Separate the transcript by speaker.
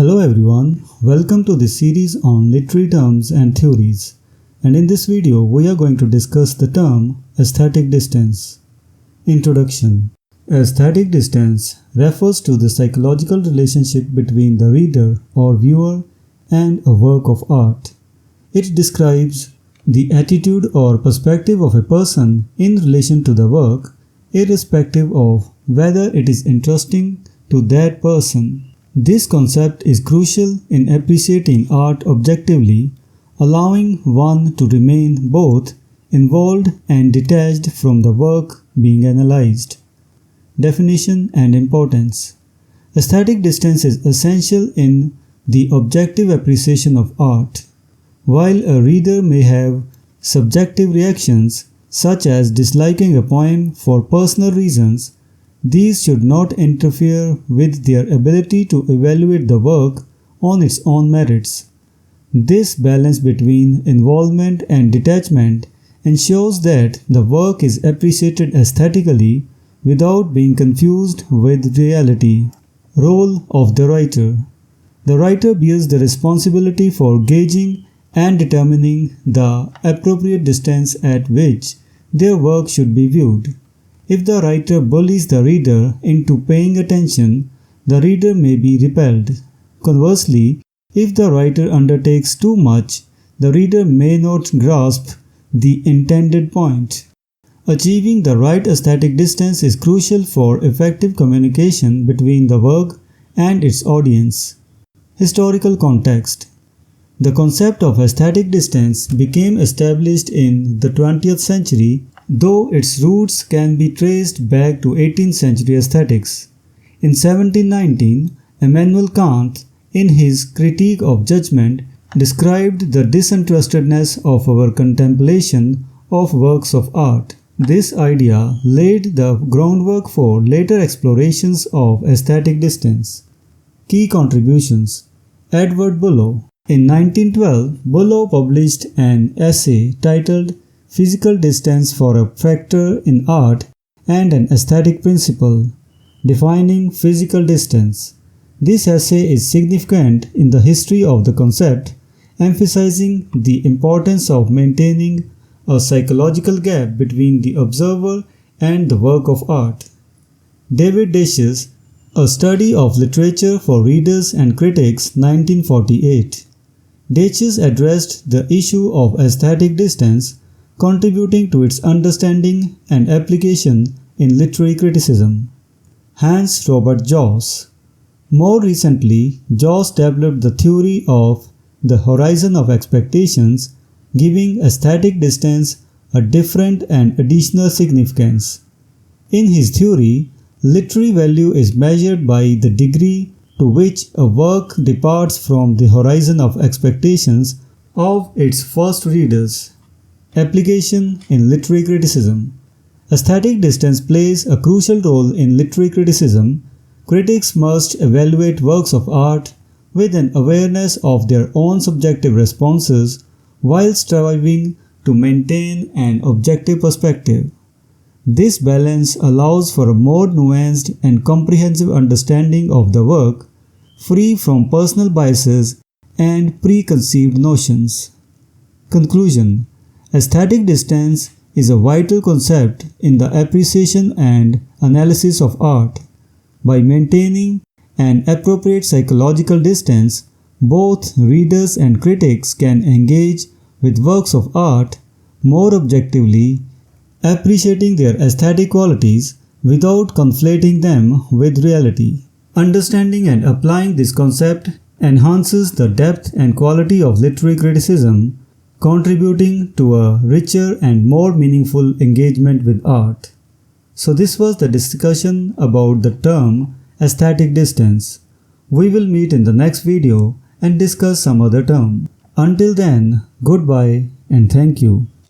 Speaker 1: Hello everyone, welcome to this series on literary terms and theories. And in this video, we are going to discuss the term aesthetic distance. Introduction. Aesthetic distance refers to the psychological relationship between the reader or viewer and a work of art. It describes the attitude or perspective of a person in relation to the work, irrespective of whether it is interesting to that person. This concept is crucial in appreciating art objectively, allowing one to remain both involved and detached from the work being analyzed. Definition and importance. Aesthetic distance is essential in the objective appreciation of art. While a reader may have subjective reactions, such as disliking a poem for personal reasons, these should not interfere with their ability to evaluate the work on its own merits. This balance between involvement and detachment ensures that the work is appreciated aesthetically without being confused with reality. Role of the writer. The writer bears the responsibility for gauging and determining the appropriate distance at which their work should be viewed. If the writer bullies the reader into paying attention, the reader may be repelled. Conversely, if the writer undertakes too much, the reader may not grasp the intended point. Achieving the right aesthetic distance is crucial for effective communication between the work and its audience. Historical context. The concept of aesthetic distance became established in the 20th century, though its roots can be traced back to 18th century aesthetics. In 1719, Immanuel Kant, in his Critique of Judgment, described the disinterestedness of our contemplation of works of art. This idea laid the groundwork for later explorations of aesthetic distance. Key contributions. Edward Bullough. In 1912, Bullough published an essay titled Physical Distance for a Factor in Art and an Aesthetic Principle, defining physical distance. This essay is significant in the history of the concept, emphasizing the importance of maintaining a psychological gap between the observer and the work of art. David Desch's A Study of Literature for Readers and Critics, 1948. Desch's addressed the issue of aesthetic distance, contributing to its understanding and application in literary criticism. Hans Robert Joss. More recently, Joss developed the theory of the horizon of expectations, giving aesthetic distance a different and additional significance. In his theory, literary value is measured by the degree to which a work departs from the horizon of expectations of its first readers. Application in literary criticism. Aesthetic distance plays a crucial role in literary criticism. Critics must evaluate works of art with an awareness of their own subjective responses while striving to maintain an objective perspective. This balance allows for a more nuanced and comprehensive understanding of the work, free from personal biases and preconceived notions. Conclusion. Aesthetic distance is a vital concept in the appreciation and analysis of art. By maintaining an appropriate psychological distance, both readers and critics can engage with works of art more objectively, appreciating their aesthetic qualities without conflating them with reality. Understanding and applying this concept enhances the depth and quality of literary criticism, contributing to a richer and more meaningful engagement with art. So this was the discussion about the term aesthetic distance. We will meet in the next video and discuss some other term. Until then, goodbye and thank you.